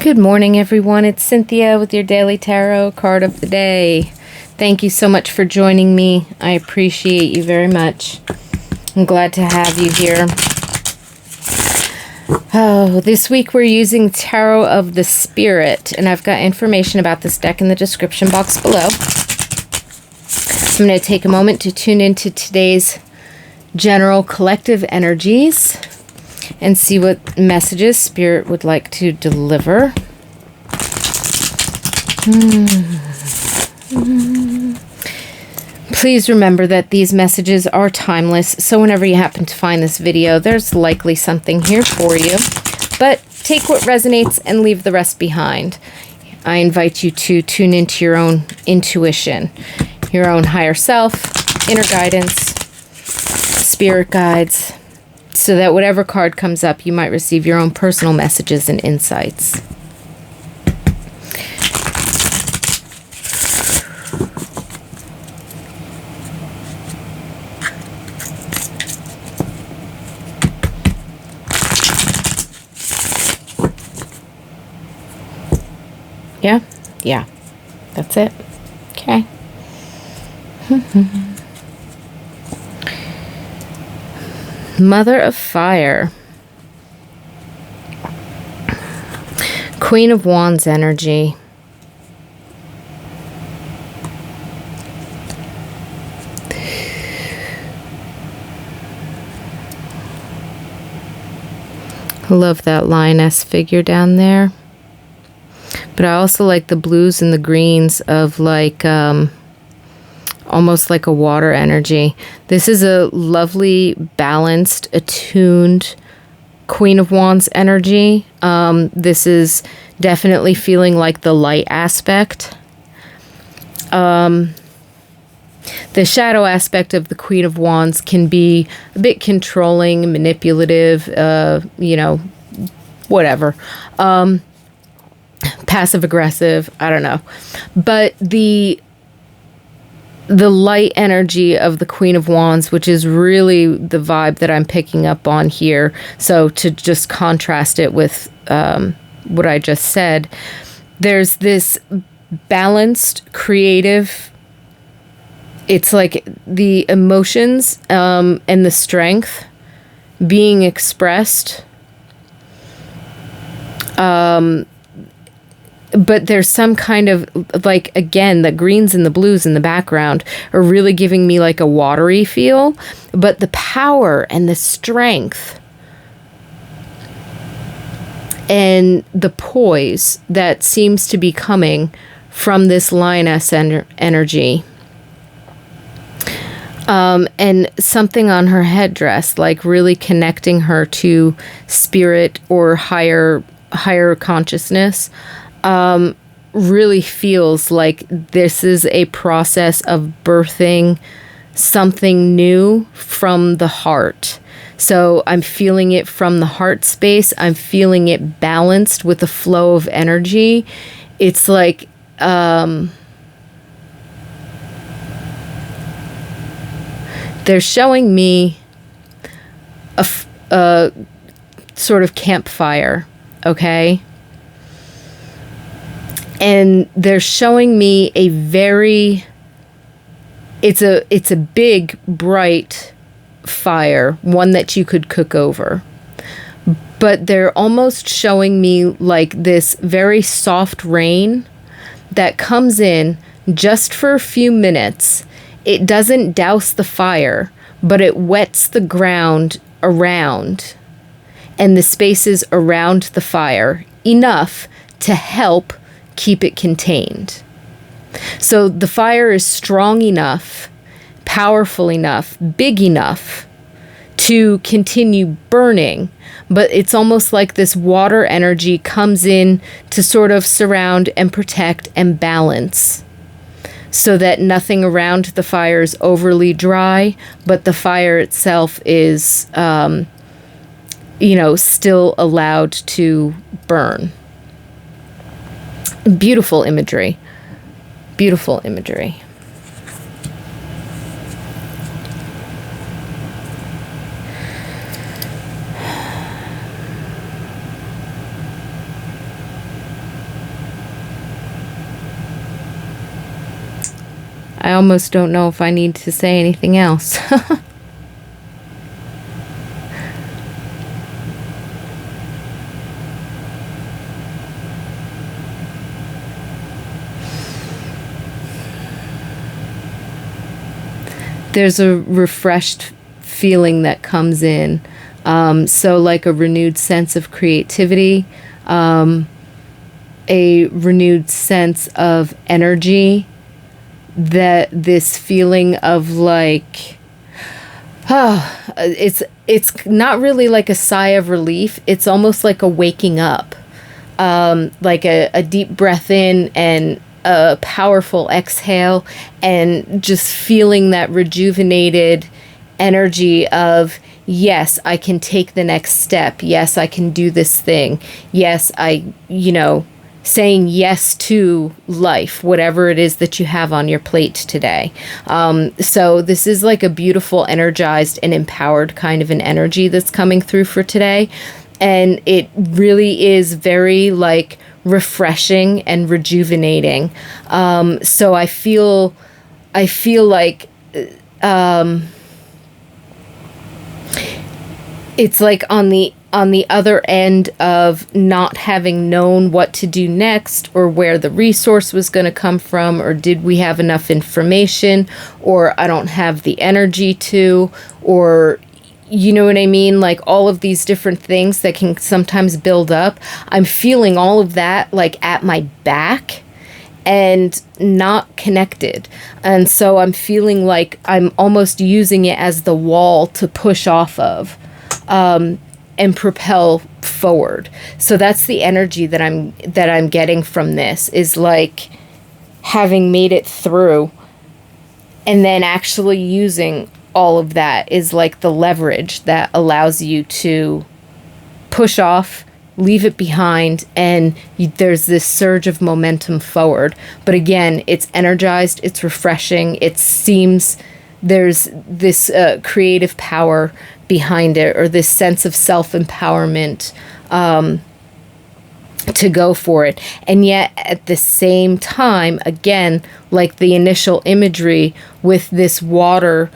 Good morning, everyone. It's Cynthia with your Daily Tarot card of the day. Thank you so much for joining me. I appreciate you very much. I'm glad to have you here. Oh, this week we're using Tarot of the Spirit, and I've got information about this deck in the description box below. I'm going to take a moment to tune into today's general collective energies and see what messages Spirit would like to deliver. Please remember that these messages are timeless, so whenever you happen to find this video, there's likely something here for you. But take what resonates and leave the rest behind. I invite you to tune into your own intuition, your own higher self, inner guidance, spirit guides, so that whatever card comes up, you might receive your own personal messages and insights. Yeah, that's it. Okay. Mother of Fire. Queen of Wands energy. Love that lioness figure down there. But I also like the blues and the greens of like almost like a water energy. This is a lovely, balanced, attuned Queen of Wands energy. This is definitely feeling like the light aspect. The shadow aspect of the Queen of Wands can be a bit controlling, manipulative, whatever. Passive aggressive, I don't know. But the light energy of the Queen of Wands, which is really the vibe that I'm picking up on here. So to just contrast it with what I just said, there's this balanced, creative, it's like the emotions and the strength being expressed. But there's some kind of, like, again, the greens and the blues in the background are really giving me like a watery feel. But the power and the strength and the poise that seems to be coming from this lioness energy. And something on her headdress, like really connecting her to spirit or higher consciousness. Really feels like this is a process of birthing something new from the heart. So I'm feeling it from the heart space. I'm feeling it balanced with the flow of energy. It's like, they're showing me a sort of campfire, okay? And they're showing me a very, it's a big, bright fire, one that you could cook over. But they're almost showing me like this very soft rain that comes in just for a few minutes. It doesn't douse the fire, but it wets the ground around and the spaces around the fire enough to help keep it contained. So the fire is strong enough, powerful enough, big enough to continue burning, but it's almost like this water energy comes in to sort of surround and protect and balance so that nothing around the fire is overly dry, but the fire itself is, still allowed to burn. Beautiful imagery. Beautiful imagery. I almost don't know if I need to say anything else. There's a refreshed feeling that comes in. So like a renewed sense of creativity, a renewed sense of energy, that this feeling of like, it's not really like a sigh of relief. It's almost like a waking up, like a deep breath in and a powerful exhale, and just feeling that rejuvenated energy of, yes, I can take the next step. Yes, I can do this thing. Yes, saying yes to life, whatever it is that you have on your plate today. So this is like a beautiful, energized and empowered kind of an energy that's coming through for today. And it really is very like refreshing and rejuvenating. So I feel like it's like on the other end of not having known what to do next, or where the resource was going to come from, or did we have enough information, or I don't have the energy to, or you know what I mean? Like all of these different things that can sometimes build up. I'm feeling all of that like at my back and not connected. And so I'm feeling like I'm almost using it as the wall to push off of, and propel forward. So that's the energy that I'm getting from this, is like having made it through, and then actually using all of that is like the leverage that allows you to push off, leave it behind, and there's this surge of momentum forward. But again, it's energized, it's refreshing, it seems there's this creative power behind it, or this sense of self-empowerment to go for it. And yet at the same time, again, like the initial imagery with this water,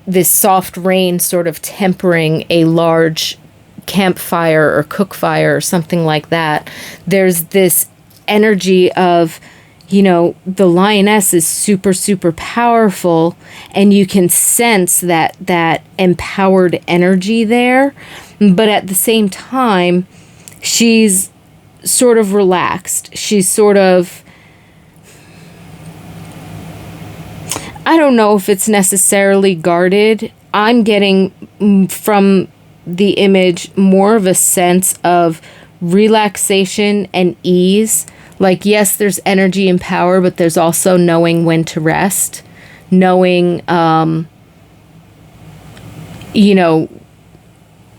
this soft rain sort of tempering a large campfire or cook fire or something like that, there's this energy of, the lioness is super, super powerful, and you can sense that empowered energy there. But at the same time, she's sort of relaxed. She's sort of, I don't know if it's necessarily guarded. I'm getting from the image more of a sense of relaxation and ease. Like, yes, there's energy and power, but there's also knowing when to rest, knowing,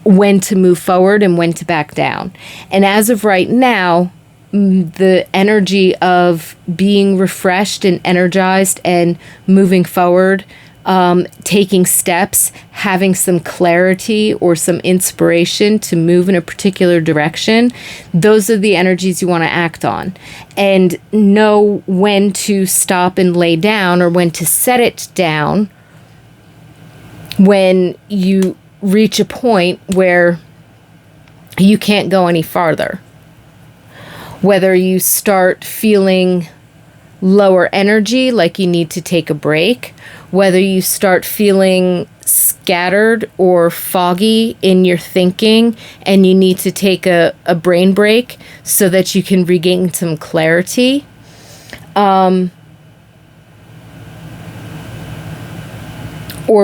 when to move forward and when to back down. And as of right now, the energy of being refreshed and energized and moving forward, taking steps, having some clarity or some inspiration to move in a particular direction, those are the energies you want to act on. And know when to stop and lay down, or when to set it down when you reach a point where you can't go any farther. Whether you start feeling lower energy, like you need to take a break, whether you start feeling scattered or foggy in your thinking and you need to take a brain break so that you can regain some clarity. Or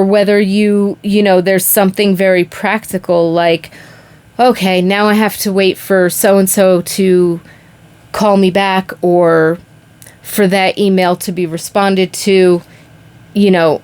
whether there's something very practical, like, okay, now I have to wait for so-and-so to call me back, or for that email to be responded to. I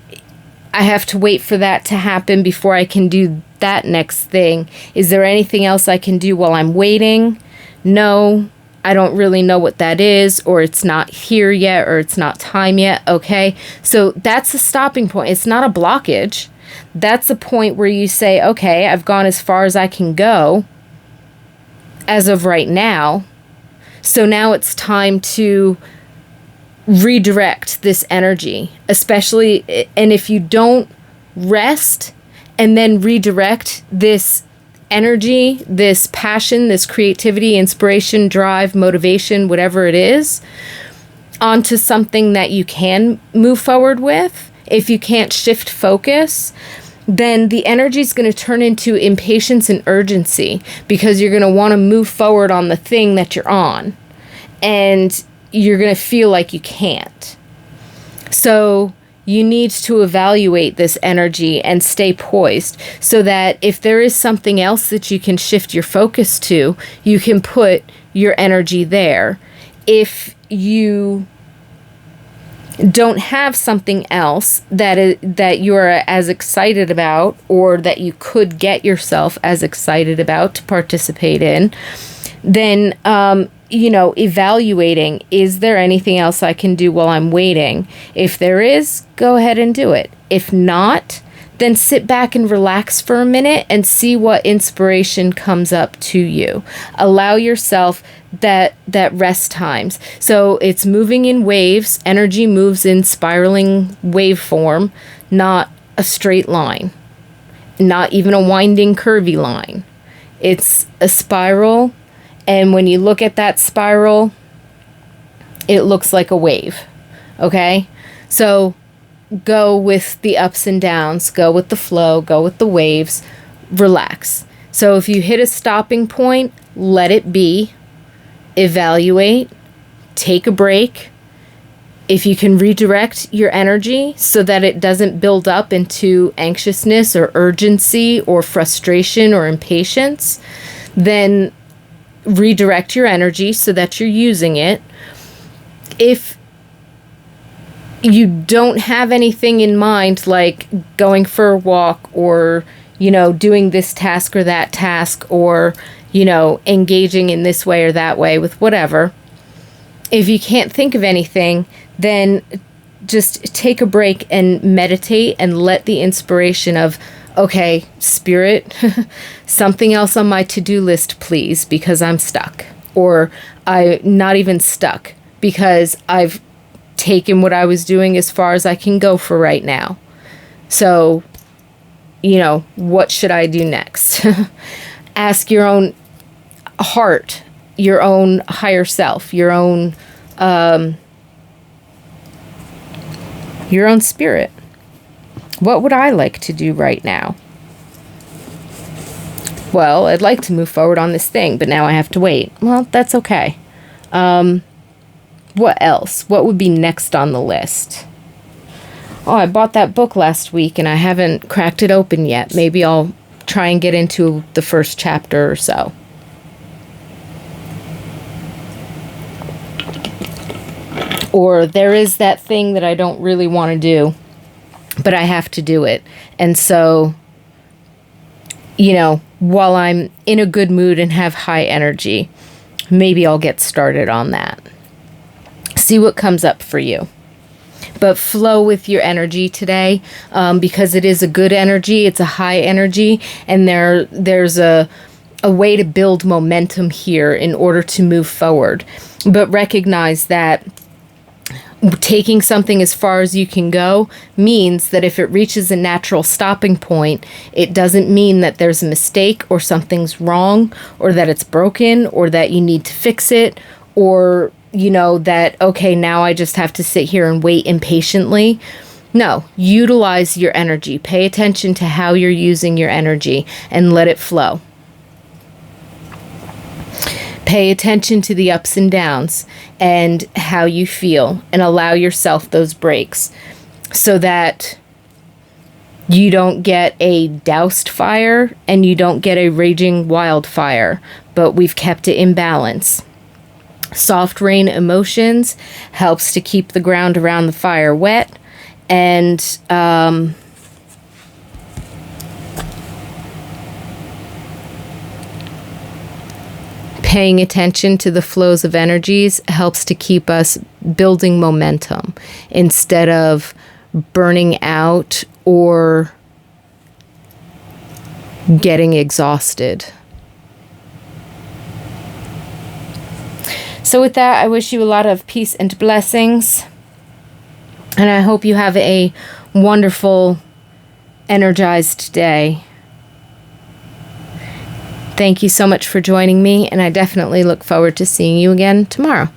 have to wait for that to happen before I can do that next thing. Is there anything else I can do while I'm waiting? No, I don't really know what that is, or it's not here yet, or it's not time yet. Okay, so that's a stopping point. It's not a blockage. That's a point where you say, okay, I've gone as far as I can go as of right now. So now it's time to redirect this energy, especially, and if you don't rest and then redirect this energy, this passion, this creativity, inspiration, drive, motivation, whatever it is, onto something that you can move forward with, if you can't shift focus, then the energy is going to turn into impatience and urgency, because you're going to want to move forward on the thing that you're on, and you're going to feel like you can't. So you need to evaluate this energy and stay poised, so that if there is something else that you can shift your focus to, you can put your energy there. If you don't have something else that you're as excited about, or that you could get yourself as excited about to participate in, then evaluating, is there anything else I can do while I'm waiting? If there is, go ahead and do it. If not, then sit back and relax for a minute and see what inspiration comes up to you. Allow yourself that rest times. So it's moving in waves. Energy moves in spiraling waveform, not a straight line, not even a winding curvy line. It's a spiral, and when you look at that spiral, it looks like a wave. Okay? So go with the ups and downs, go with the flow, go with the waves, relax. So if you hit a stopping point, let it be. Evaluate, take a break. If you can redirect your energy so that it doesn't build up into anxiousness or urgency or frustration or impatience, then redirect your energy so that you're using it. If you don't have anything in mind, like going for a walk, or, doing this task or that task, or, engaging in this way or that way with whatever, if you can't think of anything, then just take a break and meditate and let the inspiration of, okay, spirit, something else on my to-do list, please, because I'm stuck. Or I'm not even stuck, because I've taken what I was doing as far as I can go for right now. So, what should I do next? Ask your own heart, your own higher self, your own spirit. What would I like to do right now? Well, I'd like to move forward on this thing, but now I have to wait. Well, that's okay. What else? What would be next on the list? Oh, I bought that book last week and I haven't cracked it open yet. Maybe I'll try and get into the first chapter or so. Or there is that thing that I don't really want to do, but I have to do it. And so, while I'm in a good mood and have high energy, maybe I'll get started on that. See what comes up for you. But flow with your energy today, because it is a good energy. It's a high energy, and there's a way to build momentum here in order to move forward. But recognize that taking something as far as you can go means that if it reaches a natural stopping point, it doesn't mean that there's a mistake or something's wrong, or that it's broken, or that you need to fix it, or that, okay, now I just have to sit here and wait impatiently. No, utilize your energy. Pay attention to how you're using your energy and let it flow. Pay attention to the ups and downs and how you feel, and allow yourself those breaks so that you don't get a doused fire and you don't get a raging wildfire, but we've kept it in balance. Soft rain emotions helps to keep the ground around the fire wet, and paying attention to the flows of energies helps to keep us building momentum instead of burning out or getting exhausted. So with that, I wish you a lot of peace and blessings. And I hope you have a wonderful, energized day. Thank you so much for joining me, and I definitely look forward to seeing you again tomorrow.